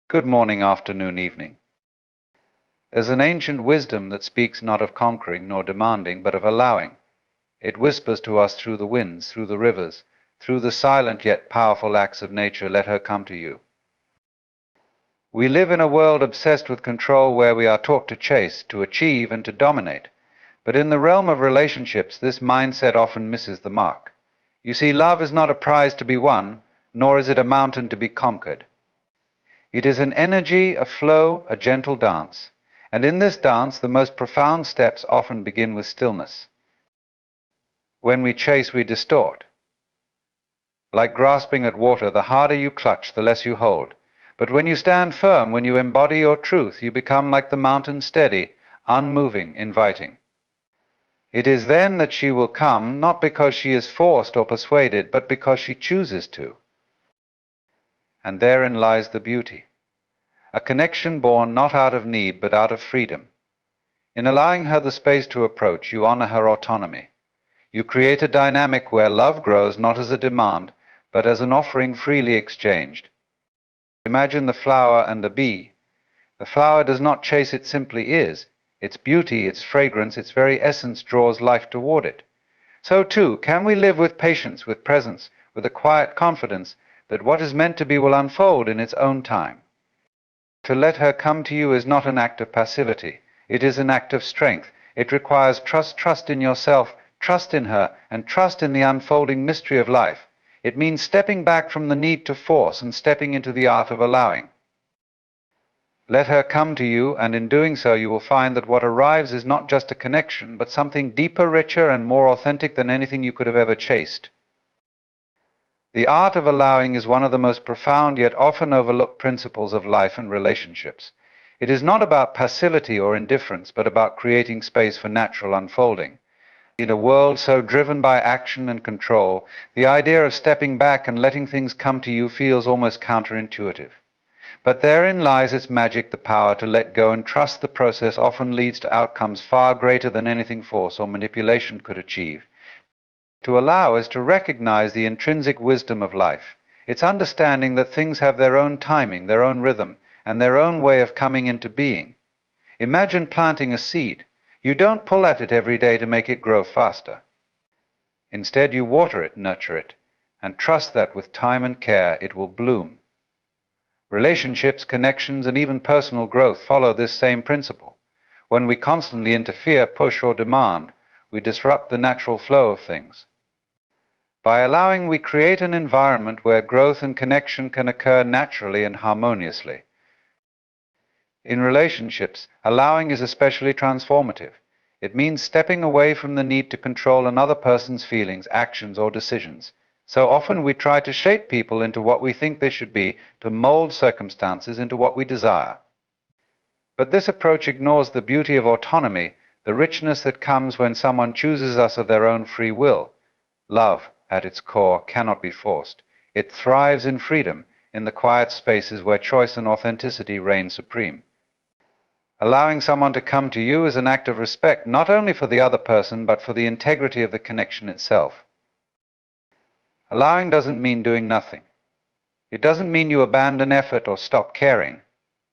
Good morning, afternoon, evening. There's an ancient wisdom that speaks not of conquering nor demanding, but of allowing. It whispers to us through the winds, through the rivers, through the silent yet powerful acts of nature. Let her come to you. We live in a world obsessed with control where we are taught to chase, to achieve, and to dominate. But in the realm of relationships, this mindset often misses the mark. You see, love is not a prize to be won, nor is it a mountain to be conquered. It is an energy, a flow, a gentle dance. And in this dance, the most profound steps often begin with stillness. When we chase, we distort. Like grasping at water, the harder you clutch, the less you hold. But when you stand firm, when you embody your truth, you become like the mountain, steady, unmoving, inviting. It is then that she will come, not because she is forced or persuaded, but because she chooses to. And therein lies the beauty. A connection born not out of need, but out of freedom. In allowing her the space to approach, you honor her autonomy. You create a dynamic where love grows not as a demand, but as an offering freely exchanged. Imagine the flower and the bee. The flower does not chase, it simply is. Its beauty, its fragrance, its very essence draws life toward it. So too, can we live with patience, with presence, with a quiet confidence that what is meant to be will unfold in its own time? To let her come to you is not an act of passivity. It is an act of strength. It requires trust in yourself, trust in her, and trust in the unfolding mystery of life. It means stepping back from the need to force and stepping into the art of allowing. Let her come to you, and in doing so you will find that what arrives is not just a connection, but something deeper, richer, and more authentic than anything you could have ever chased. The art of allowing is one of the most profound yet often overlooked principles of life and relationships. It is not about passivity or indifference, but about creating space for natural unfolding. In a world so driven by action and control, the idea of stepping back and letting things come to you feels almost counterintuitive. But therein lies its magic, the power to let go and trust the process often leads to outcomes far greater than anything force or manipulation could achieve. To allow is to recognize the intrinsic wisdom of life. It's understanding that things have their own timing, their own rhythm, and their own way of coming into being. Imagine planting a seed. You don't pull at it every day to make it grow faster. Instead, you water it, nurture it, and trust that with time and care it will bloom. Relationships, connections, and even personal growth follow this same principle. When we constantly interfere, push, or demand, we disrupt the natural flow of things. By allowing, we create an environment where growth and connection can occur naturally and harmoniously. In relationships, allowing is especially transformative. It means stepping away from the need to control another person's feelings, actions, or decisions. So often we try to shape people into what we think they should be, to mold circumstances into what we desire. But this approach ignores the beauty of autonomy, the richness that comes when someone chooses us of their own free will. Love, at its core, cannot be forced. It thrives in freedom, in the quiet spaces where choice and authenticity reign supreme. Allowing someone to come to you is an act of respect, not only for the other person, but for the integrity of the connection itself. Allowing doesn't mean doing nothing. It doesn't mean you abandon effort or stop caring.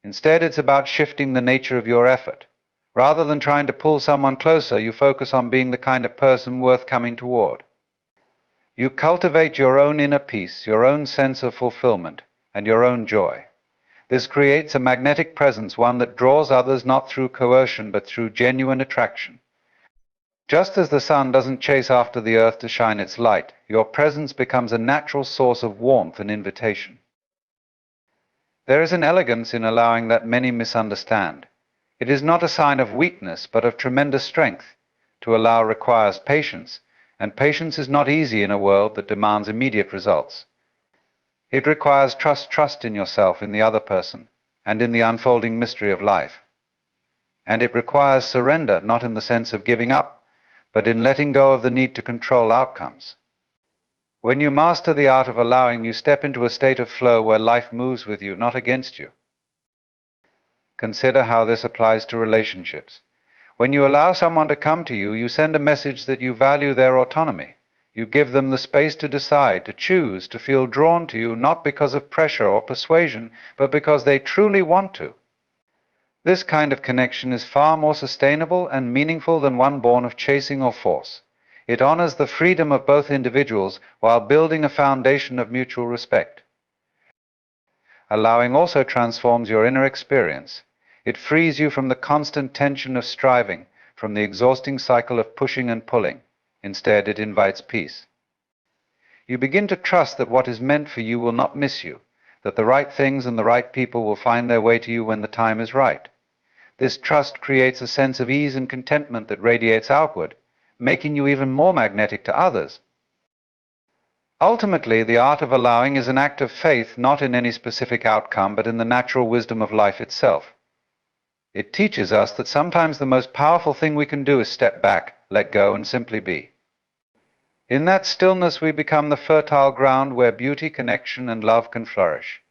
Instead, it's about shifting the nature of your effort. Rather than trying to pull someone closer, you focus on being the kind of person worth coming toward. You cultivate your own inner peace, your own sense of fulfillment, and your own joy. This creates a magnetic presence, one that draws others not through coercion, but through genuine attraction. Just as the sun doesn't chase after the earth to shine its light, your presence becomes a natural source of warmth and invitation. There is an elegance in allowing that many misunderstand. It is not a sign of weakness, but of tremendous strength. To allow requires patience, and patience is not easy in a world that demands immediate results. It requires trust in yourself, in the other person, and in the unfolding mystery of life. And it requires surrender, not in the sense of giving up, but in letting go of the need to control outcomes. When you master the art of allowing, you step into a state of flow where life moves with you, not against you. Consider how this applies to relationships. When you allow someone to come to you, you send a message that you value their autonomy. You give them the space to decide, to choose, to feel drawn to you, not because of pressure or persuasion, but because they truly want to. This kind of connection is far more sustainable and meaningful than one born of chasing or force. It honors the freedom of both individuals while building a foundation of mutual respect. Allowing also transforms your inner experience. It frees you from the constant tension of striving, from the exhausting cycle of pushing and pulling. Instead, it invites peace. You begin to trust that what is meant for you will not miss you, that the right things and the right people will find their way to you when the time is right. This trust creates a sense of ease and contentment that radiates outward, making you even more magnetic to others. Ultimately, the art of allowing is an act of faith, not in any specific outcome, but in the natural wisdom of life itself. It teaches us that sometimes the most powerful thing we can do is step back, let go, and simply be. In that stillness, we become the fertile ground where beauty, connection, and love can flourish.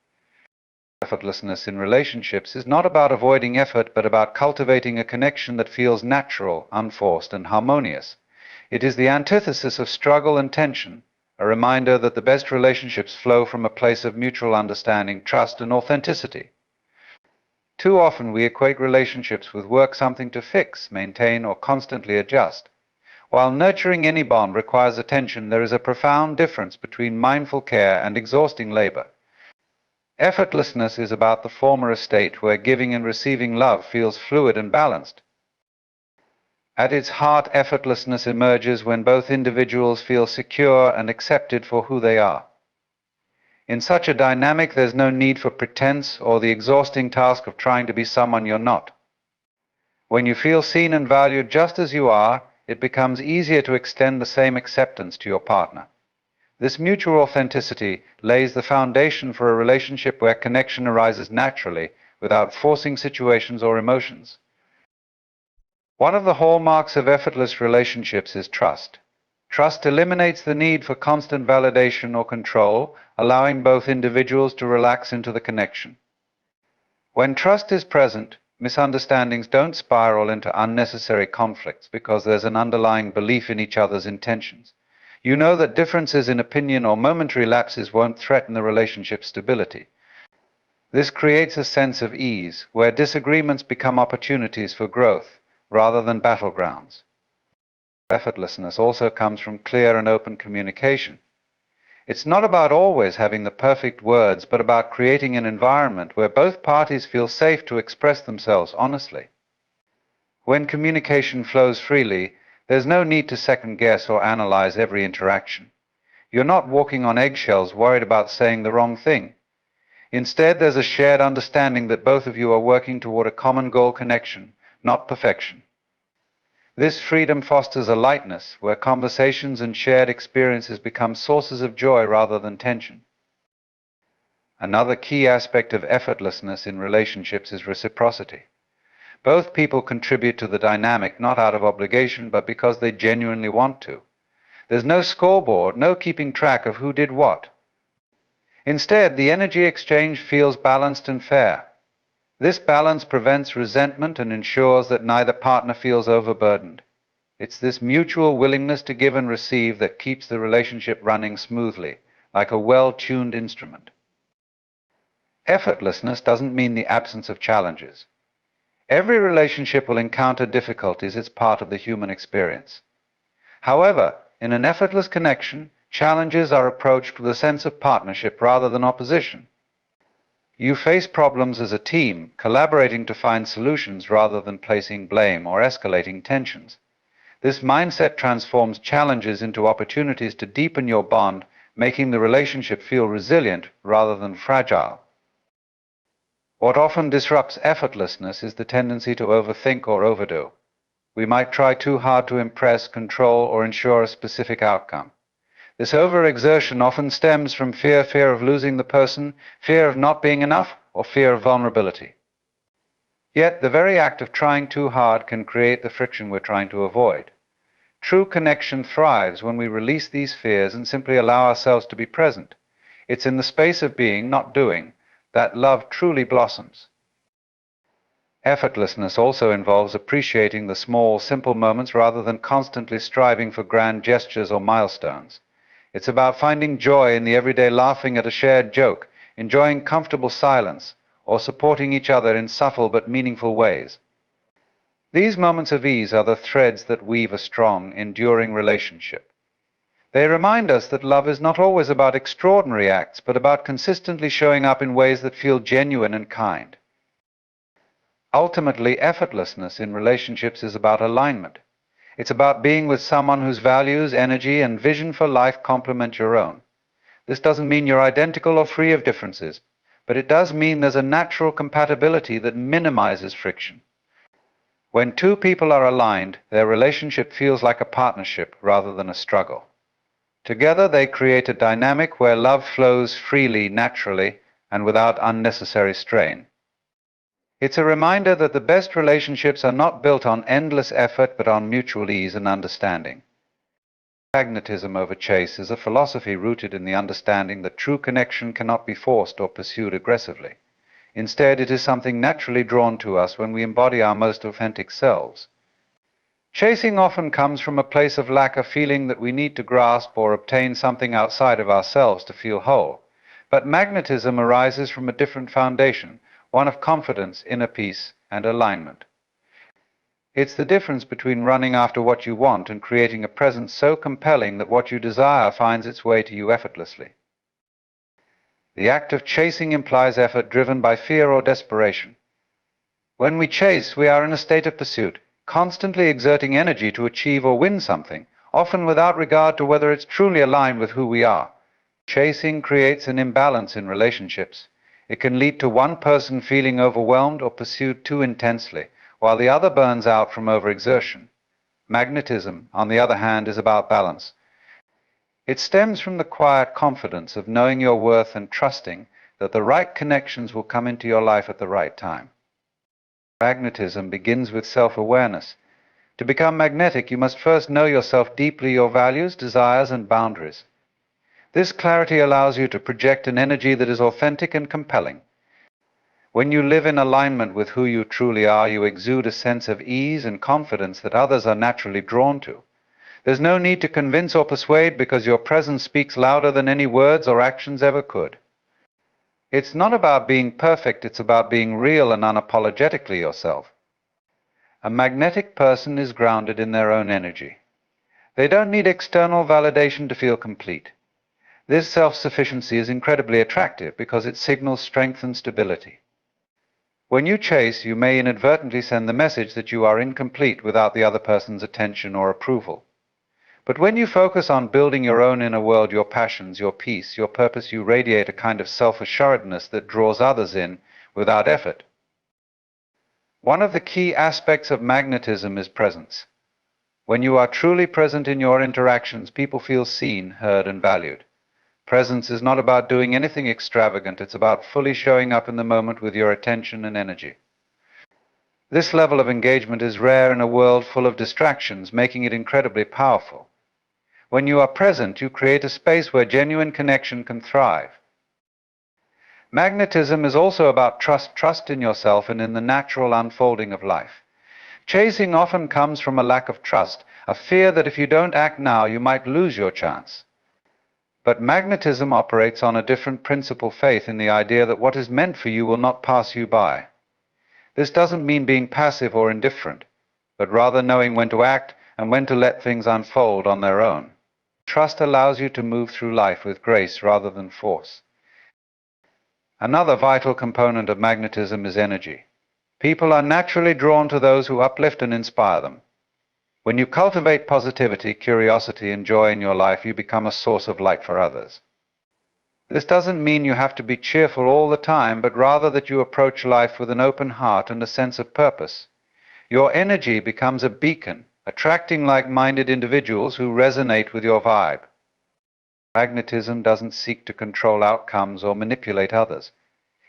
Effortlessness in relationships is not about avoiding effort, but about cultivating a connection that feels natural, unforced, and harmonious. It is the antithesis of struggle and tension, a reminder that the best relationships flow from a place of mutual understanding, trust, and authenticity. Too often we equate relationships with work, something to fix, maintain, or constantly adjust. While nurturing any bond requires attention, there is a profound difference between mindful care and exhausting labor. Effortlessness is about the former estate where giving and receiving love feels fluid and balanced. At its heart, effortlessness emerges when both individuals feel secure and accepted for who they are. In such a dynamic, there's no need for pretense or the exhausting task of trying to be someone you're not. When you feel seen and valued just as you are, it becomes easier to extend the same acceptance to your partner. This mutual authenticity lays the foundation for a relationship where connection arises naturally, without forcing situations or emotions. One of the hallmarks of effortless relationships is trust. Trust eliminates the need for constant validation or control, allowing both individuals to relax into the connection. When trust is present, misunderstandings don't spiral into unnecessary conflicts because there's an underlying belief in each other's intentions. You know that differences in opinion or momentary lapses won't threaten the relationship's stability. This creates a sense of ease, where disagreements become opportunities for growth rather than battlegrounds. Effortlessness also comes from clear and open communication. It's not about always having the perfect words, but about creating an environment where both parties feel safe to express themselves honestly. When communication flows freely, there's no need to second guess or analyze every interaction. You're not walking on eggshells worried about saying the wrong thing. Instead, there's a shared understanding that both of you are working toward a common goal: connection, not perfection. This freedom fosters a lightness where conversations and shared experiences become sources of joy rather than tension. Another key aspect of effortlessness in relationships is reciprocity. Both people contribute to the dynamic not out of obligation, but because they genuinely want to. There's no scoreboard, no keeping track of who did what. Instead, the energy exchange feels balanced and fair. This balance prevents resentment and ensures that neither partner feels overburdened. It's this mutual willingness to give and receive that keeps the relationship running smoothly, like a well-tuned instrument. Effortlessness doesn't mean the absence of challenges. Every relationship will encounter difficulties. It's part of the human experience. However, in an effortless connection, challenges are approached with a sense of partnership rather than opposition. You face problems as a team, collaborating to find solutions rather than placing blame or escalating tensions. This mindset transforms challenges into opportunities to deepen your bond, making the relationship feel resilient rather than fragile. What often disrupts effortlessness is the tendency to overthink or overdo. We might try too hard to impress, control, or ensure a specific outcome. This overexertion often stems from fear of losing the person, fear of not being enough, or fear of vulnerability. Yet, the very act of trying too hard can create the friction we're trying to avoid. True connection thrives when we release these fears and simply allow ourselves to be present. It's in the space of being, not doing, that love truly blossoms. Effortlessness also involves appreciating the small, simple moments rather than constantly striving for grand gestures or milestones. It's about finding joy in the everyday, laughing at a shared joke, enjoying comfortable silence, or supporting each other in subtle but meaningful ways. These moments of ease are the threads that weave a strong, enduring relationship. They remind us that love is not always about extraordinary acts, but about consistently showing up in ways that feel genuine and kind. Ultimately, effortlessness in relationships is about alignment. It's about being with someone whose values, energy, and vision for life complement your own. This doesn't mean you're identical or free of differences, but it does mean there's a natural compatibility that minimizes friction. When two people are aligned, their relationship feels like a partnership rather than a struggle. Together they create a dynamic where love flows freely, naturally, and without unnecessary strain. It's a reminder that the best relationships are not built on endless effort but on mutual ease and understanding. Magnetism over chase is a philosophy rooted in the understanding that true connection cannot be forced or pursued aggressively. Instead, it is something naturally drawn to us when we embody our most authentic selves. Chasing often comes from a place of lack of feeling that we need to grasp or obtain something outside of ourselves to feel whole. But magnetism arises from a different foundation, one of confidence, inner peace, and alignment. It's the difference between running after what you want and creating a presence so compelling that what you desire finds its way to you effortlessly. The act of chasing implies effort driven by fear or desperation. When we chase, we are in a state of pursuit, constantly exerting energy to achieve or win something, often without regard to whether it's truly aligned with who we are. Chasing creates an imbalance in relationships. It can lead to one person feeling overwhelmed or pursued too intensely, while the other burns out from overexertion. Magnetism, on the other hand, is about balance. It stems from the quiet confidence of knowing your worth and trusting that the right connections will come into your life at the right time. Magnetism begins with self-awareness. To become magnetic, you must first know yourself deeply, your values, desires, and boundaries. This clarity allows you to project an energy that is authentic and compelling. When you live in alignment with who you truly are, you exude a sense of ease and confidence that others are naturally drawn to. There's no need to convince or persuade because your presence speaks louder than any words or actions ever could. It's not about being perfect, it's about being real and unapologetically yourself. A magnetic person is grounded in their own energy. They don't need external validation to feel complete. This self-sufficiency is incredibly attractive because it signals strength and stability. When you chase, you may inadvertently send the message that you are incomplete without the other person's attention or approval. But when you focus on building your own inner world, your passions, your peace, your purpose, you radiate a kind of self-assuredness that draws others in without effort. One of the key aspects of magnetism is presence. When you are truly present in your interactions, people feel seen, heard, and valued. Presence is not about doing anything extravagant, it's about fully showing up in the moment with your attention and energy. This level of engagement is rare in a world full of distractions, making it incredibly powerful. When you are present, you create a space where genuine connection can thrive. Magnetism is also about trust in yourself and in the natural unfolding of life. Chasing often comes from a lack of trust, a fear that if you don't act now, you might lose your chance. But magnetism operates on a different principle, faith in the idea that what is meant for you will not pass you by. This doesn't mean being passive or indifferent, but rather knowing when to act and when to let things unfold on their own. Trust allows you to move through life with grace rather than force. Another vital component of magnetism is energy. People are naturally drawn to those who uplift and inspire them. When you cultivate positivity, curiosity, and joy in your life, you become a source of light for others. This doesn't mean you have to be cheerful all the time, but rather that you approach life with an open heart and a sense of purpose. Your energy becomes a beacon, attracting like-minded individuals who resonate with your vibe. Magnetism doesn't seek to control outcomes or manipulate others.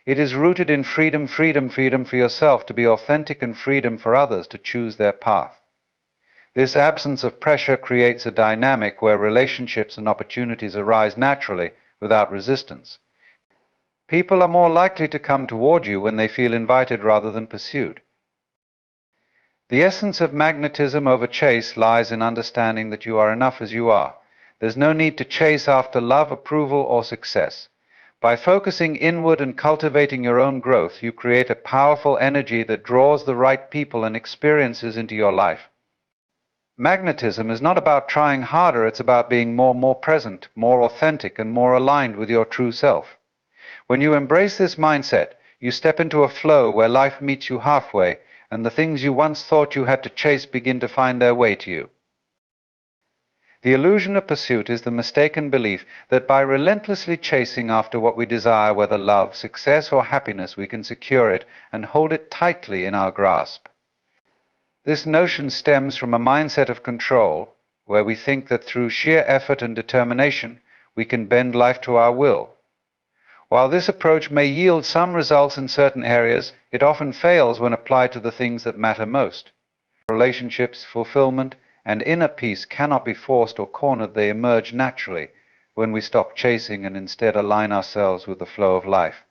It is rooted in freedom for yourself to be authentic and freedom for others to choose their path. This absence of pressure creates a dynamic where relationships and opportunities arise naturally without resistance. People are more likely to come toward you when they feel invited rather than pursued. The essence of magnetism over chase lies in understanding that you are enough as you are. There's no need to chase after love, approval, or success. By focusing inward and cultivating your own growth, you create a powerful energy that draws the right people and experiences into your life. Magnetism is not about trying harder, it's about being more present, more authentic, and more aligned with your true self. When you embrace this mindset, you step into a flow where life meets you halfway, and the things you once thought you had to chase begin to find their way to you. The illusion of pursuit is the mistaken belief that by relentlessly chasing after what we desire, whether love, success, or happiness, we can secure it and hold it tightly in our grasp. This notion stems from a mindset of control, where we think that through sheer effort and determination, we can bend life to our will. While this approach may yield some results in certain areas, it often fails when applied to the things that matter most. Relationships, fulfillment, and inner peace cannot be forced or cornered. They emerge naturally when we stop chasing and instead align ourselves with the flow of life.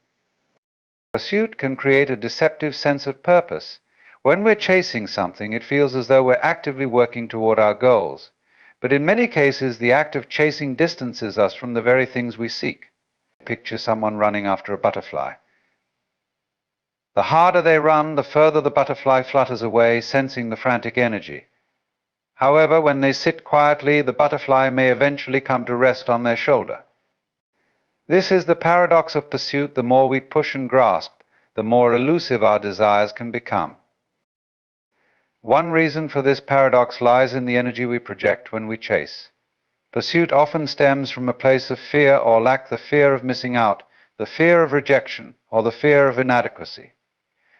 Pursuit can create a deceptive sense of purpose. When we're chasing something, it feels as though we're actively working toward our goals. But in many cases, the act of chasing distances us from the very things we seek. Picture someone running after a butterfly. The harder they run, the further the butterfly flutters away, sensing the frantic energy. However, when they sit quietly, the butterfly may eventually come to rest on their shoulder. This is the paradox of pursuit. The more we push and grasp, the more elusive our desires can become. One reason for this paradox lies in the energy we project when we chase. Pursuit often stems from a place of fear or lack, the fear of missing out, the fear of rejection, or the fear of inadequacy.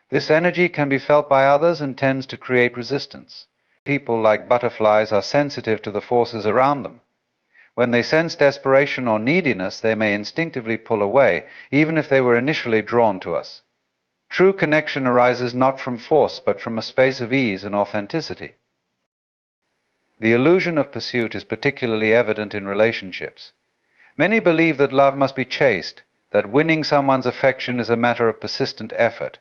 This energy can be felt by others and tends to create resistance. People, like butterflies, are sensitive to the forces around them. When they sense desperation or neediness, they may instinctively pull away, even if they were initially drawn to us. True connection arises not from force, but from a space of ease and authenticity. The illusion of pursuit is particularly evident in relationships. Many believe that love must be chased, that winning someone's affection is a matter of persistent effort.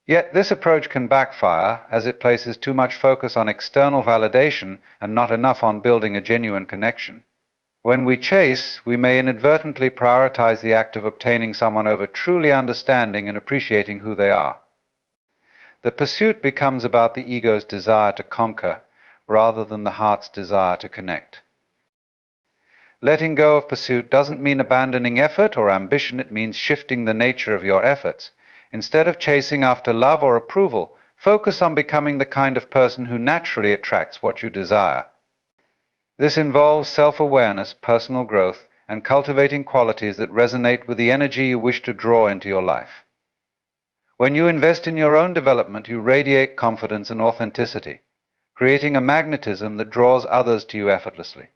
Yet this approach can backfire, as it places too much focus on external validation and not enough on building a genuine connection. When we chase, we may inadvertently prioritize the act of obtaining someone over truly understanding and appreciating who they are. The pursuit becomes about the ego's desire to conquer rather than the heart's desire to connect. Letting go of pursuit doesn't mean abandoning effort or ambition. It means shifting the nature of your efforts. Instead of chasing after love or approval, focus on becoming the kind of person who naturally attracts what you desire. This involves self-awareness, personal growth, and cultivating qualities that resonate with the energy you wish to draw into your life. When you invest in your own development, you radiate confidence and authenticity, creating a magnetism that draws others to you effortlessly.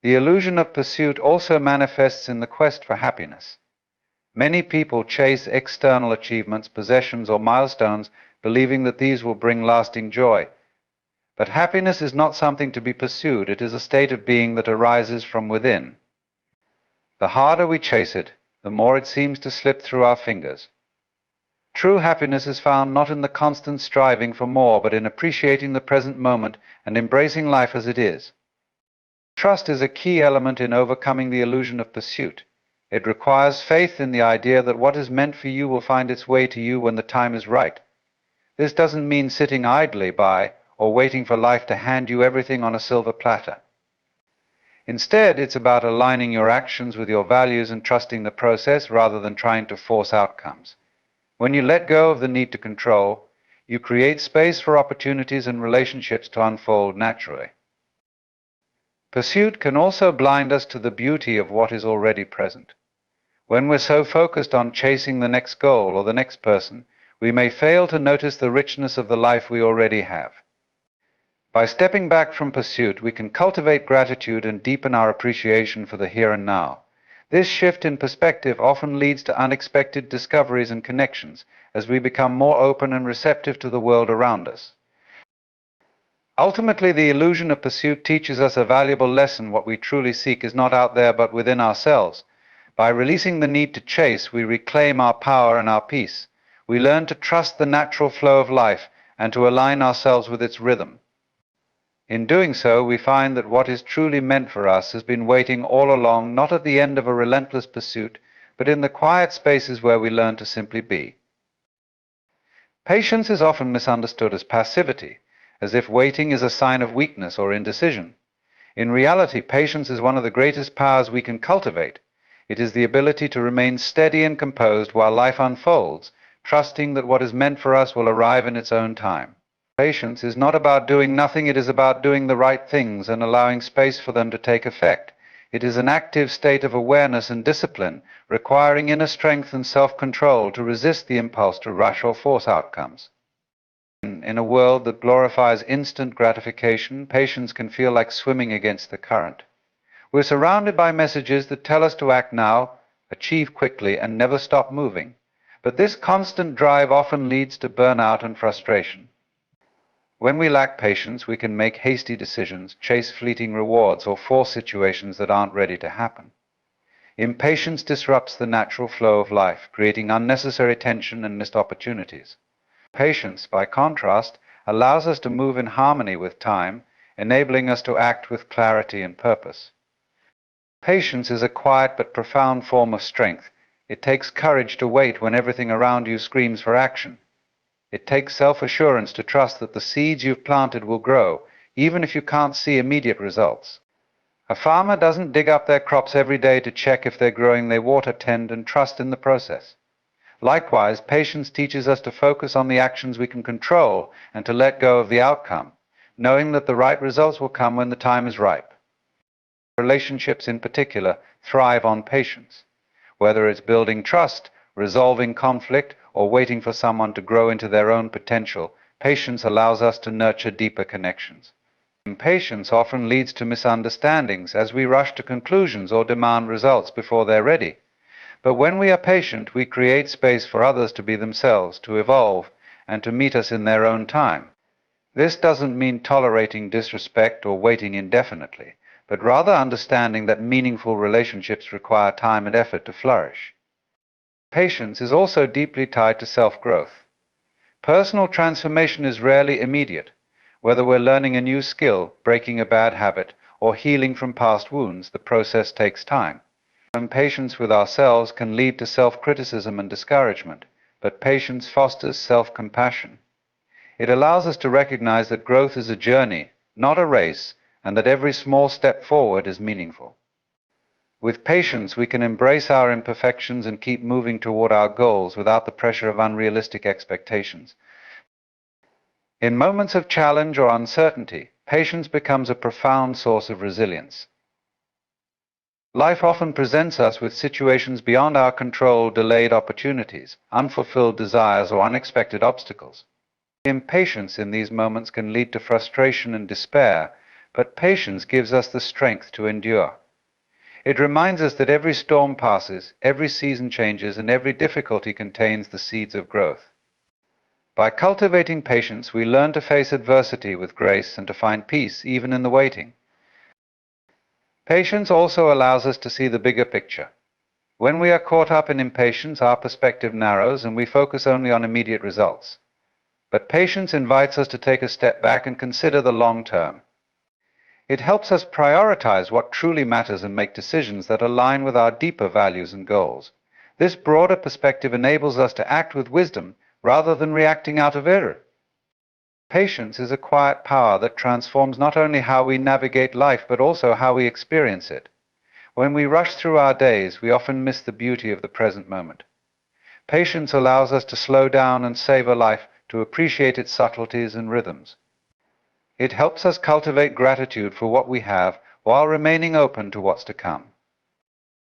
The illusion of pursuit also manifests in the quest for happiness. Many people chase external achievements, possessions, or milestones, believing that these will bring lasting joy. But happiness is not something to be pursued. It is a state of being that arises from within. The harder we chase it, the more it seems to slip through our fingers. True happiness is found not in the constant striving for more, but in appreciating the present moment and embracing life as it is. Trust is a key element in overcoming the illusion of pursuit. It requires faith in the idea that what is meant for you will find its way to you when the time is right. This doesn't mean sitting idly by or waiting for life to hand you everything on a silver platter. Instead, it's about aligning your actions with your values and trusting the process rather than trying to force outcomes. When you let go of the need to control, you create space for opportunities and relationships to unfold naturally. Pursuit can also blind us to the beauty of what is already present. When we're so focused on chasing the next goal or the next person, we may fail to notice the richness of the life we already have. By stepping back from pursuit, we can cultivate gratitude and deepen our appreciation for the here and now. This shift in perspective often leads to unexpected discoveries and connections as we become more open and receptive to the world around us. Ultimately, the illusion of pursuit teaches us a valuable lesson. What we truly seek is not out there but within ourselves. By releasing the need to chase, we reclaim our power and our peace. We learn to trust the natural flow of life and to align ourselves with its rhythm. In doing so, we find that what is truly meant for us has been waiting all along, not at the end of a relentless pursuit, but in the quiet spaces where we learn to simply be. Patience is often misunderstood as passivity, as if waiting is a sign of weakness or indecision. In reality, patience is one of the greatest powers we can cultivate. It is the ability to remain steady and composed while life unfolds, trusting that what is meant for us will arrive in its own time. Patience is not about doing nothing, it is about doing the right things and allowing space for them to take effect. It is an active state of awareness and discipline, requiring inner strength and self-control to resist the impulse to rush or force outcomes. In a world that glorifies instant gratification, patience can feel like swimming against the current. We're surrounded by messages that tell us to act now, achieve quickly, and never stop moving. But this constant drive often leads to burnout and frustration. When we lack patience, we can make hasty decisions, chase fleeting rewards, or force situations that aren't ready to happen. Impatience disrupts the natural flow of life, creating unnecessary tension and missed opportunities. Patience, by contrast, allows us to move in harmony with time, enabling us to act with clarity and purpose. Patience is a quiet but profound form of strength. It takes courage to wait when everything around you screams for action. It takes self-assurance to trust that the seeds you've planted will grow, even if you can't see immediate results. A farmer doesn't dig up their crops every day to check if they're growing. They water, tend, and trust in the process. Likewise, patience teaches us to focus on the actions we can control and to let go of the outcome, knowing that the right results will come when the time is ripe. Relationships in particular thrive on patience. Whether it's building trust, resolving conflict, or waiting for someone to grow into their own potential, patience allows us to nurture deeper connections. Impatience often leads to misunderstandings as we rush to conclusions or demand results before they're ready. But when we are patient, we create space for others to be themselves, to evolve, and to meet us in their own time. This doesn't mean tolerating disrespect or waiting indefinitely, but rather understanding that meaningful relationships require time and effort to flourish. Patience is also deeply tied to self-growth. Personal transformation is rarely immediate. Whether we're learning a new skill, breaking a bad habit, or healing from past wounds, the process takes time. Impatience with ourselves can lead to self-criticism and discouragement, but patience fosters self-compassion. It allows us to recognize that growth is a journey, not a race, and that every small step forward is meaningful. With patience, we can embrace our imperfections and keep moving toward our goals without the pressure of unrealistic expectations. In moments of challenge or uncertainty, patience becomes a profound source of resilience. Life often presents us with situations beyond our control, delayed opportunities, unfulfilled desires, or unexpected obstacles. Impatience in these moments can lead to frustration and despair, but patience gives us the strength to endure. It reminds us that every storm passes, every season changes, and every difficulty contains the seeds of growth. By cultivating patience, we learn to face adversity with grace and to find peace even in the waiting. Patience also allows us to see the bigger picture. When we are caught up in impatience, our perspective narrows and we focus only on immediate results. But patience invites us to take a step back and consider the long term. It helps us prioritize what truly matters and make decisions that align with our deeper values and goals. This broader perspective enables us to act with wisdom rather than reacting out of error. Patience is a quiet power that transforms not only how we navigate life, but also how we experience it. When we rush through our days, we often miss the beauty of the present moment. Patience allows us to slow down and savor life, to appreciate its subtleties and rhythms. It helps us cultivate gratitude for what we have while remaining open to what's to come.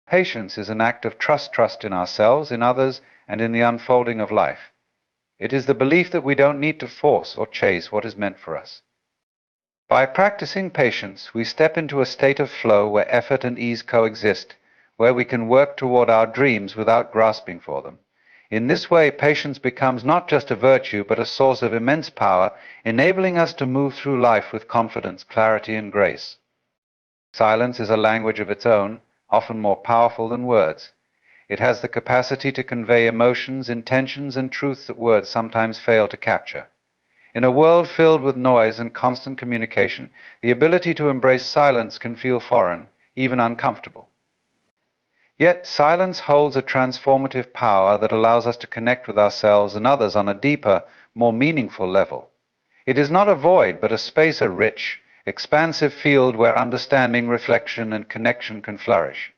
Patience is an act of trust in ourselves, in others, and in the unfolding of life. It is the belief that we don't need to force or chase what is meant for us. By practicing patience, we step into a state of flow where effort and ease coexist, where we can work toward our dreams without grasping for them. In this way, patience becomes not just a virtue, but a source of immense power, enabling us to move through life with confidence, clarity, and grace. Silence is a language of its own, often more powerful than words. It has the capacity to convey emotions, intentions, and truths that words sometimes fail to capture. In a world filled with noise and constant communication, the ability to embrace silence can feel foreign, even uncomfortable. Yet silence holds a transformative power that allows us to connect with ourselves and others on a deeper, more meaningful level. It is not a void, but a space, a rich, expansive field where understanding, reflection, and connection can flourish.